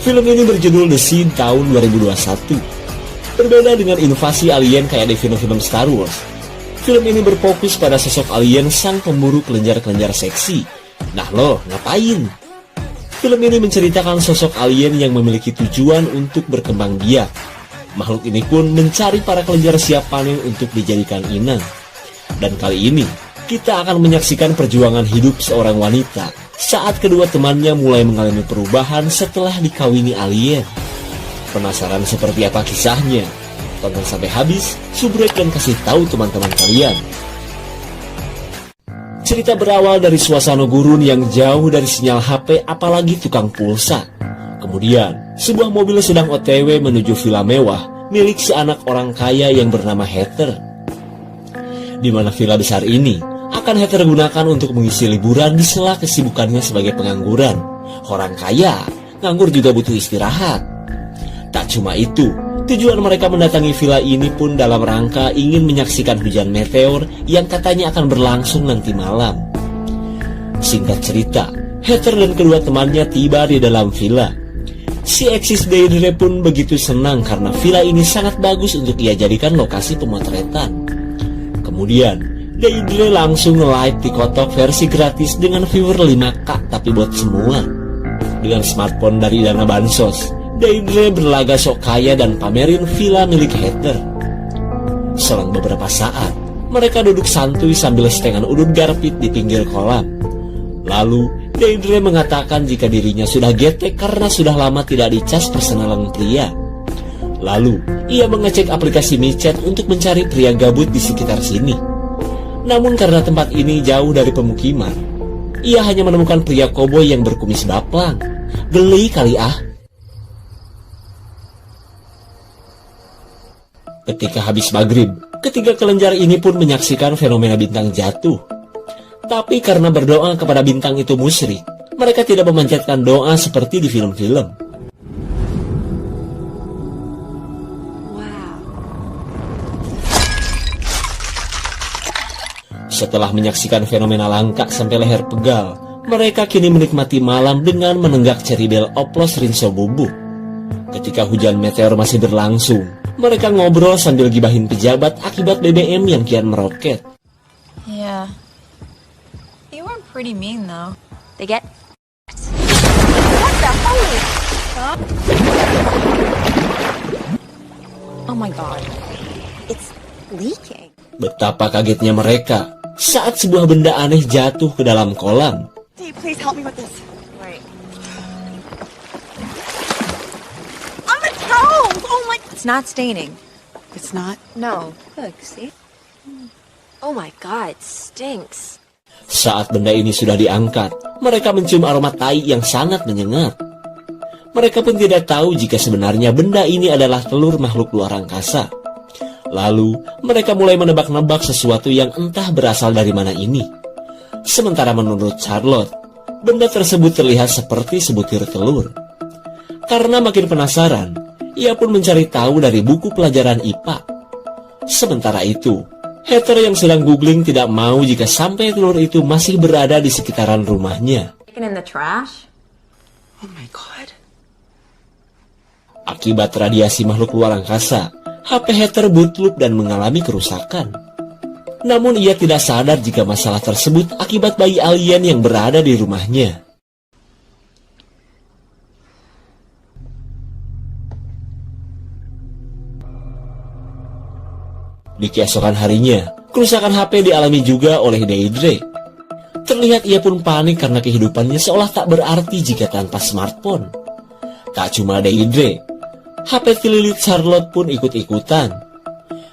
Film ini berjudul The Sin tahun 2021. Berbeda dengan invasi alien kayak di film-film Star Wars, film ini berfokus pada sosok alien sang pemburu kelenjar-kelenjar seksi. Nah lo, ngapain? Film ini menceritakan sosok alien yang memiliki tujuan untuk berkembang biak. Makhluk ini pun mencari para kelenjar siap panen untuk dijadikan inang. Dan kali ini, kita akan menyaksikan perjuangan hidup seorang wanita saat kedua temannya mulai mengalami perubahan setelah dikawini alien. Penasaran seperti apa kisahnya? Tonton sampai habis, subrek dan kasih tahu teman-teman kalian. Cerita berawal dari suasana gurun yang jauh dari sinyal HP apalagi tukang pulsa. Kemudian, sebuah mobil sedang OTW menuju villa mewah milik seanak orang kaya yang bernama Heather. Di mana villa besar ini akan Heather gunakan untuk mengisi liburan di sela kesibukannya sebagai pengangguran. Orang kaya, nganggur juga butuh istirahat. Tak cuma itu, tujuan mereka mendatangi villa ini pun dalam rangka ingin menyaksikan hujan meteor yang katanya akan berlangsung nanti malam. Singkat cerita, Heather dan kedua temannya tiba di dalam villa. Si eksis Deidre pun begitu senang karena villa ini sangat bagus untuk ia jadikan lokasi pemotretan. Kemudian, Deidre langsung nge-live TikTok versi gratis dengan viewer 5K tapi buat semua. Dengan smartphone dari dana bansos, Deidre berlaga sok kaya dan pamerin villa milik Heather. Selang beberapa saat, mereka duduk santuy sambil setengan udut garpit di pinggir kolam. Lalu, Deidre mengatakan jika dirinya sudah getek karena sudah lama tidak dicas persenalan pria. Lalu, ia mengecek aplikasi micet untuk mencari pria gabut di sekitar sini. Namun karena tempat ini jauh dari pemukiman, ia hanya menemukan pria koboi yang berkumis baplang. Geli kali ah. Ketika habis maghrib, ketiga kelenjar ini pun menyaksikan fenomena bintang jatuh. Tapi karena berdoa kepada bintang itu musyrik, mereka tidak memanjatkan doa seperti di film-film. Setelah menyaksikan fenomena langka sampai leher pegal, mereka kini menikmati malam dengan menenggak ceribel oplos rinso bubuk. Ketika hujan meteor masih berlangsung, mereka ngobrol sambil gibahin pejabat akibat BBM yang kian meroket. Yeah. You were pretty mean though. They get what the holy fuck? Oh my god. It's leaking. Betapa kagetnya mereka saat sebuah benda aneh jatuh ke dalam kolam. Hey, please help me with this. Right. I'm a towel. Oh my. It's not staining. It's not? No. Look, see? Oh my god, it stinks. Saat benda ini sudah diangkat, mereka mencium aroma tai yang sangat menyengat. Mereka pun tidak tahu jika sebenarnya benda ini adalah telur makhluk luar angkasa. Lalu, mereka mulai menebak-nebak sesuatu yang entah berasal dari mana ini. Sementara menurut Charlotte, benda tersebut terlihat seperti sebutir telur. Karena makin penasaran, ia pun mencari tahu dari buku pelajaran IPA. Sementara itu, Heather yang sedang googling tidak mau jika sampai telur itu masih berada di sekitaran rumahnya. In the trash? Oh my god. Akibat radiasi makhluk luar angkasa, HP Heather bootloop dan mengalami kerusakan. Namun ia tidak sadar jika masalah tersebut akibat bayi alien yang berada di rumahnya. Di keesokan harinya, kerusakan HP dialami juga oleh Deidre. Terlihat ia pun panik karena kehidupannya seolah tak berarti jika tanpa smartphone. Tak cuma Deidre, HP tililit Charlotte pun ikut-ikutan.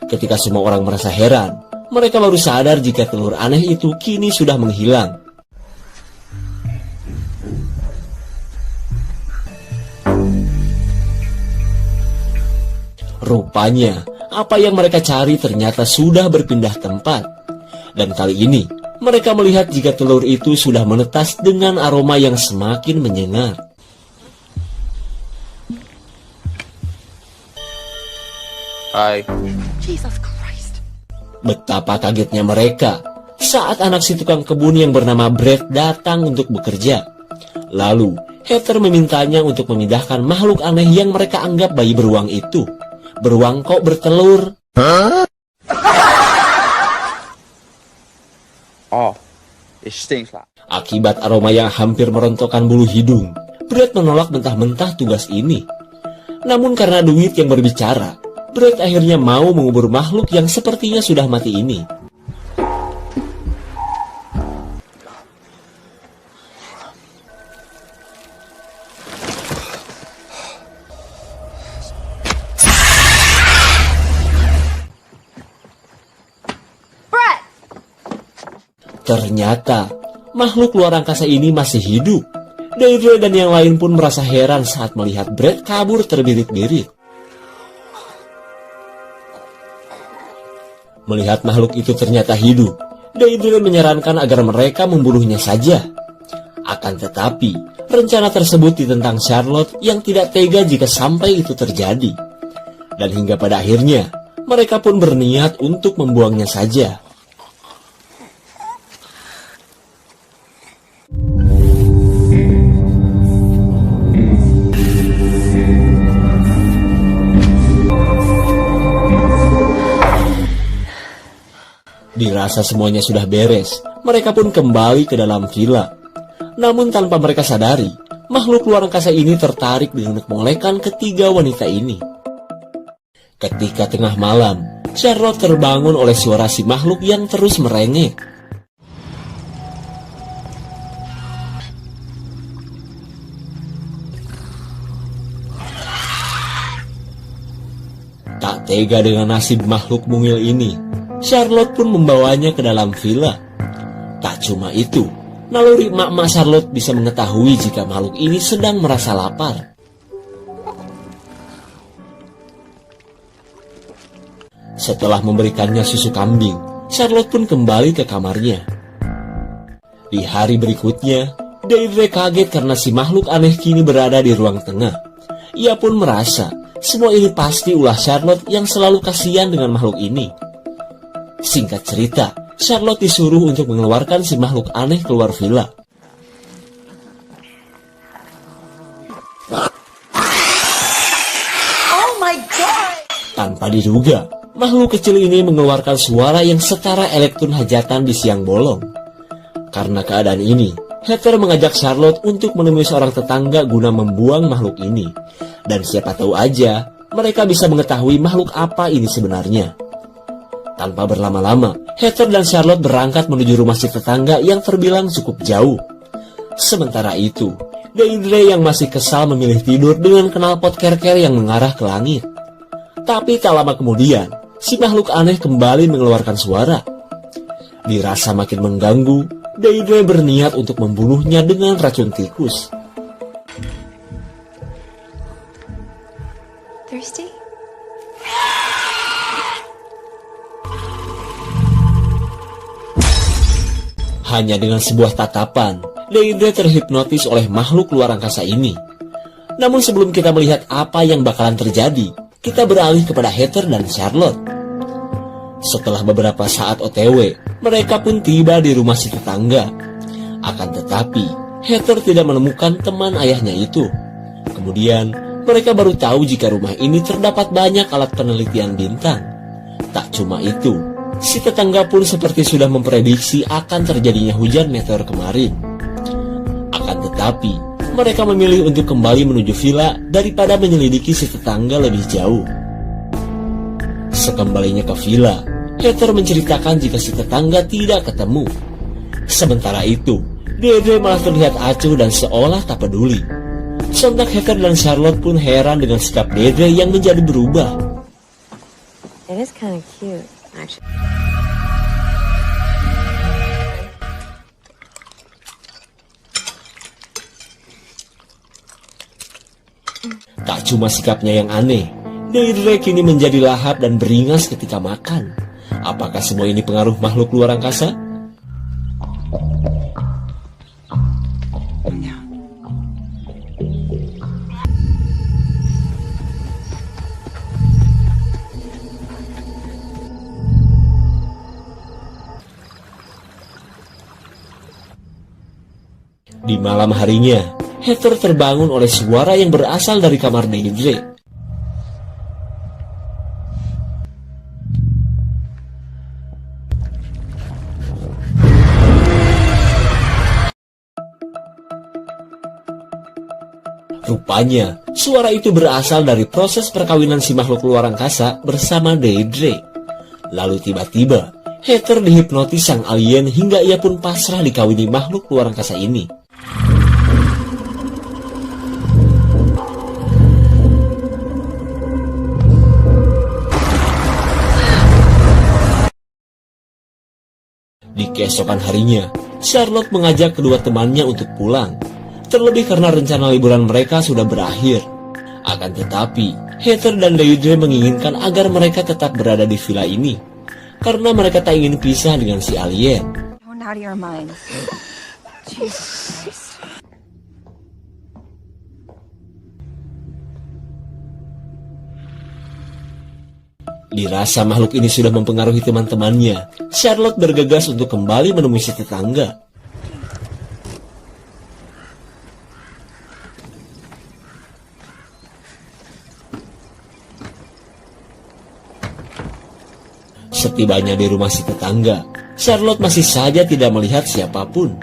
Ketika semua orang merasa heran, mereka baru sadar jika telur aneh itu kini sudah menghilang. Rupanya, apa yang mereka cari ternyata sudah berpindah tempat. Dan kali ini, mereka melihat jika telur itu sudah menetas dengan aroma yang semakin menyengat. Hai. Jesus Christ. Betapa kagetnya mereka saat anak si tukang kebun yang bernama Brett datang untuk bekerja. Lalu, Heather memintanya untuk memindahkan makhluk aneh yang mereka anggap bayi beruang itu. Beruang kok bertelur? Oh, it stinks like. Akibat aroma yang hampir merontokkan bulu hidung, Brett menolak mentah-mentah tugas ini. Namun karena duit yang berbicara, Brett akhirnya mau mengubur makhluk yang sepertinya sudah mati ini. Brett! Ternyata, makhluk luar angkasa ini masih hidup. Deirdre dan yang lain pun merasa heran saat melihat Brett kabur terbirit-birit. Melihat makhluk itu ternyata hidup, Deirdre menyarankan agar mereka membunuhnya saja. Akan tetapi, rencana tersebut ditentang Charlotte yang tidak tega jika sampai itu terjadi. Dan hingga pada akhirnya, mereka pun berniat untuk membuangnya saja. Dirasa semuanya sudah beres, mereka pun kembali ke dalam villa. Namun tanpa mereka sadari, makhluk luar angkasa ini tertarik dengan mengolekan ketiga wanita ini. Ketika tengah malam, Charlotte terbangun oleh suara si makhluk yang terus merengek. Tak tega dengan nasib makhluk mungil ini, Charlotte pun membawanya ke dalam villa. Tak cuma itu, naluri emak-emak Charlotte bisa mengetahui jika makhluk ini sedang merasa lapar. Setelah memberikannya susu kambing, Charlotte pun kembali ke kamarnya. Di hari berikutnya, Deirdre kaget karena si makhluk aneh kini berada di ruang tengah. Ia pun merasa semua ini pasti ulah Charlotte yang selalu kasihan dengan makhluk ini. Singkat cerita, Charlotte disuruh untuk mengeluarkan si makhluk aneh keluar villa. Oh my god! Tanpa diduga, makhluk kecil ini mengeluarkan suara yang setara elektron hajatan di siang bolong. Karena keadaan ini, Heather mengajak Charlotte untuk menemui seorang tetangga guna membuang makhluk ini. Dan siapa tahu aja, mereka bisa mengetahui makhluk apa ini sebenarnya. Tanpa berlama-lama, Heather dan Charlotte berangkat menuju rumah si tetangga yang terbilang cukup jauh. Sementara itu, Deirdre yang masih kesal memilih tidur dengan knalpot kerker yang mengarah ke langit. Tapi tak lama kemudian, si makhluk aneh kembali mengeluarkan suara. Dirasa makin mengganggu, Deirdre berniat untuk membunuhnya dengan racun tikus. Thirsty? Hanya dengan sebuah tatapan, Deirdre terhipnotis oleh makhluk luar angkasa ini. Namun sebelum kita melihat apa yang bakalan terjadi, kita beralih kepada Heather dan Charlotte. Setelah beberapa saat OTW, mereka pun tiba di rumah si tetangga. Akan tetapi, Heather tidak menemukan teman ayahnya itu. Kemudian, mereka baru tahu jika rumah ini terdapat banyak alat penelitian bintang. Tak cuma itu, si tetangga pun seperti sudah memprediksi akan terjadinya hujan meteor kemarin. Akan tetapi, mereka memilih untuk kembali menuju villa daripada menyelidiki si tetangga lebih jauh. Sekembalinya ke villa, Heather menceritakan jika si tetangga tidak ketemu. Sementara itu, Deirdre malah terlihat acuh dan seolah tak peduli. Sontak Heather dan Charlotte pun heran dengan sikap Deirdre yang menjadi berubah. It is kind of cute, actually. Tak cuma sikapnya yang aneh, Deirdre kini menjadi lahap dan beringas ketika makan. Apakah semua ini pengaruh makhluk luar angkasa? Di malam harinya, Heather terbangun oleh suara yang berasal dari kamar Deirdre. Rupanya, suara itu berasal dari proses perkawinan si makhluk luar angkasa bersama Deirdre. Lalu tiba-tiba, Heather dihipnotis sang alien hingga ia pun pasrah dikawini makhluk luar angkasa ini. Di keesokan harinya, Charlotte mengajak kedua temannya untuk pulang. Terlebih karena rencana liburan mereka sudah berakhir. Akan tetapi, Heather dan Deirdre menginginkan agar mereka tetap berada di villa ini, karena mereka tak ingin pisah dengan si alien. Going out of your mind. Jesus Christ. Dirasa makhluk ini sudah mempengaruhi teman-temannya, Charlotte bergegas untuk kembali menemui si tetangga. Setibanya di rumah si tetangga, Charlotte masih saja tidak melihat siapapun.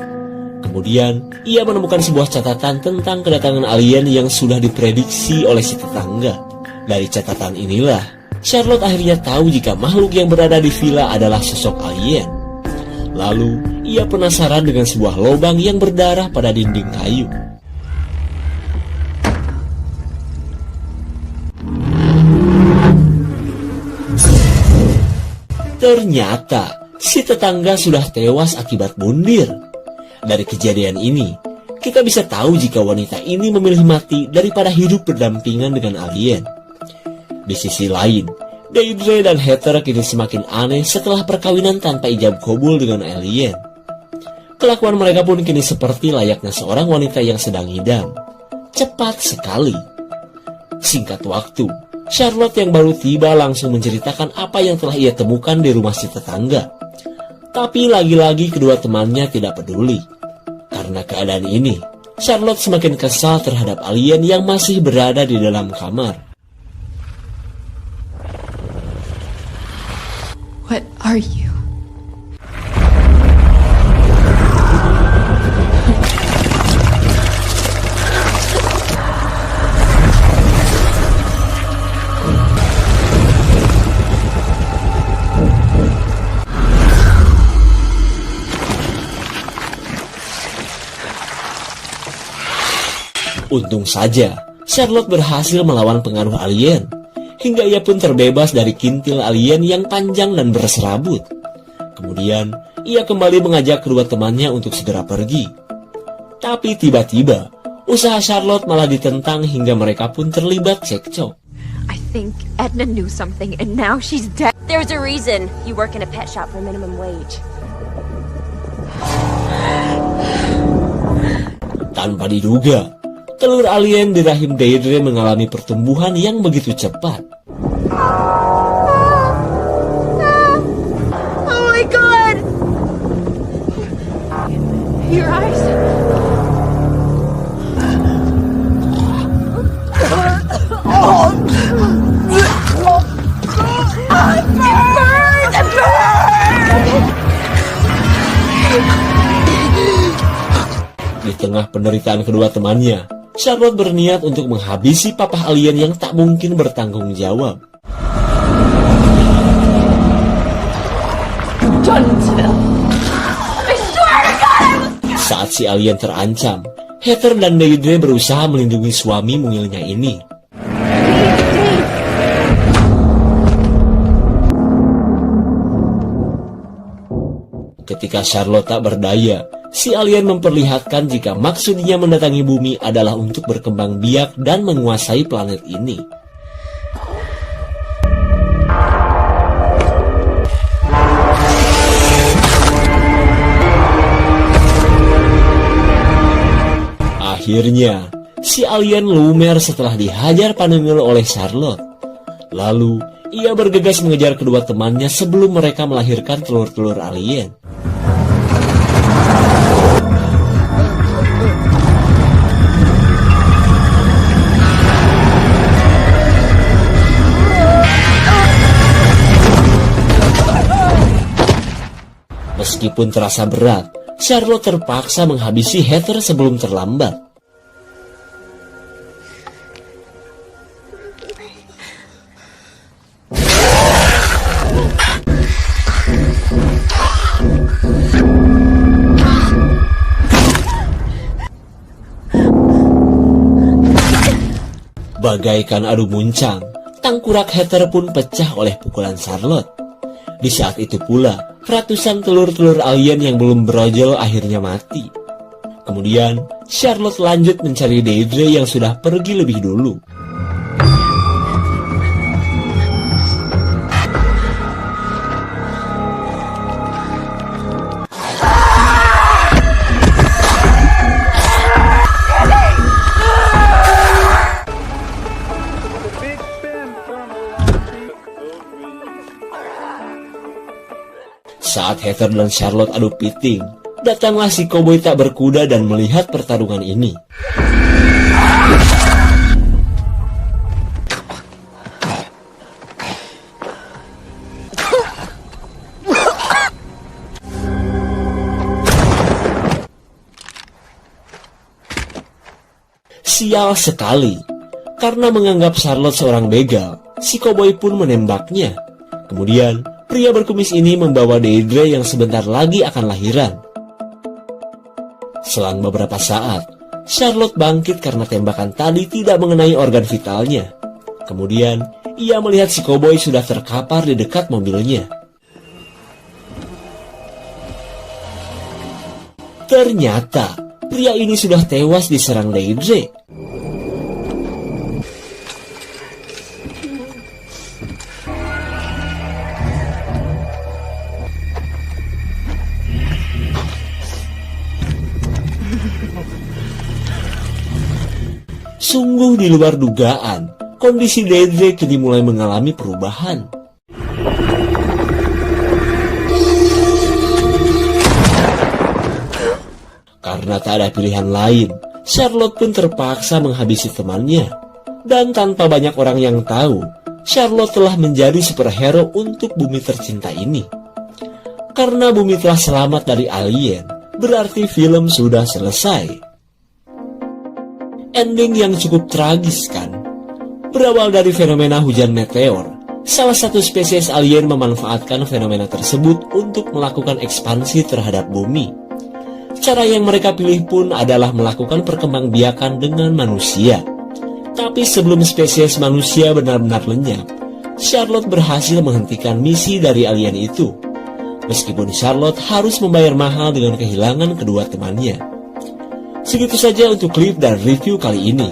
Kemudian, ia menemukan sebuah catatan tentang kedatangan alien yang sudah diprediksi oleh si tetangga. Dari catatan inilah, Charlotte akhirnya tahu jika makhluk yang berada di villa adalah sosok alien. Lalu, ia penasaran dengan sebuah lubang yang berdarah pada dinding kayu. Ternyata, si tetangga sudah tewas akibat bunuh. Dari kejadian ini, kita bisa tahu jika wanita ini memilih mati daripada hidup berdampingan dengan alien. Di sisi lain, Deirdre dan Heather kini semakin aneh setelah perkawinan tanpa ijab kabul dengan alien. Kelakuan mereka pun kini seperti layaknya seorang wanita yang sedang ngidam. Cepat sekali. Singkat waktu, Charlotte yang baru tiba langsung menceritakan apa yang telah ia temukan di rumah si tetangga. Tapi lagi-lagi kedua temannya tidak peduli. Karena keadaan ini, Charlotte semakin kesal terhadap alien yang masih berada di dalam kamar. What are you? Untung saja, Charlotte berhasil melawan pengaruh alien, hingga ia pun terbebas dari kintil alien yang panjang dan berserabut. Kemudian, ia kembali mengajak kedua temannya untuk segera pergi. Tapi tiba-tiba, usaha Charlotte malah ditentang hingga mereka pun terlibat cekcok. I think Edna knew something and now she's dead. There's a reason you work in a pet shop for minimum wage. Tanpa diduga, telur alien di rahim Deirdre mengalami pertumbuhan yang begitu cepat. Oh my god! Your eyes. Di tengah penderitaan kedua temannya, Charlotte berniat untuk menghabisi papah alien yang tak mungkin bertanggung jawab. Saat si alien terancam, Heather dan Deirdre berusaha melindungi suami mungilnya ini. Ketika Charlotte tak berdaya, si alien memperlihatkan jika maksudnya mendatangi bumi adalah untuk berkembang biak dan menguasai planet ini. Akhirnya, si alien lumer setelah dihajar panenggel oleh Charlotte. Lalu, ia bergegas mengejar kedua temannya sebelum mereka melahirkan telur-telur alien. Meskipun terasa berat, Charlotte terpaksa menghabisi Heather sebelum terlambat. Bagaikan adu muncang, tangkurak Heather pun pecah oleh pukulan Charlotte. Di saat itu pula, ratusan telur-telur alien yang belum brojol akhirnya mati. Kemudian, Charlotte lanjut mencari Deirdre yang sudah pergi lebih dulu. Saat Heather dan Charlotte adu piting, datanglah si koboi tak berkuda dan melihat pertarungan ini. Sial sekali, karena menganggap Charlotte seorang begal, si koboi pun menembaknya. Kemudian, pria berkumis ini membawa Deirdre yang sebentar lagi akan lahiran. Selang beberapa saat, Charlotte bangkit karena tembakan tadi tidak mengenai organ vitalnya. Kemudian, ia melihat si koboi sudah terkapar di dekat mobilnya. Ternyata, pria ini sudah tewas diserang Deirdre. Sungguh di luar dugaan, kondisi Deirdre kini mulai mengalami perubahan. Karena tak ada pilihan lain, Charlotte pun terpaksa menghabisi temannya. Dan tanpa banyak orang yang tahu, Charlotte telah menjadi superhero untuk bumi tercinta ini. Karena bumi telah selamat dari alien, berarti film sudah selesai. Ending yang cukup tragis kan? Berawal dari fenomena hujan meteor, salah satu spesies alien memanfaatkan fenomena tersebut untuk melakukan ekspansi terhadap bumi. Cara yang mereka pilih pun adalah melakukan perkembangbiakan dengan manusia. Tapi sebelum spesies manusia benar-benar lenyap, Charlotte berhasil menghentikan misi dari alien itu. Meskipun Charlotte harus membayar mahal dengan kehilangan kedua temannya. Segitu saja untuk klip dan review kali ini.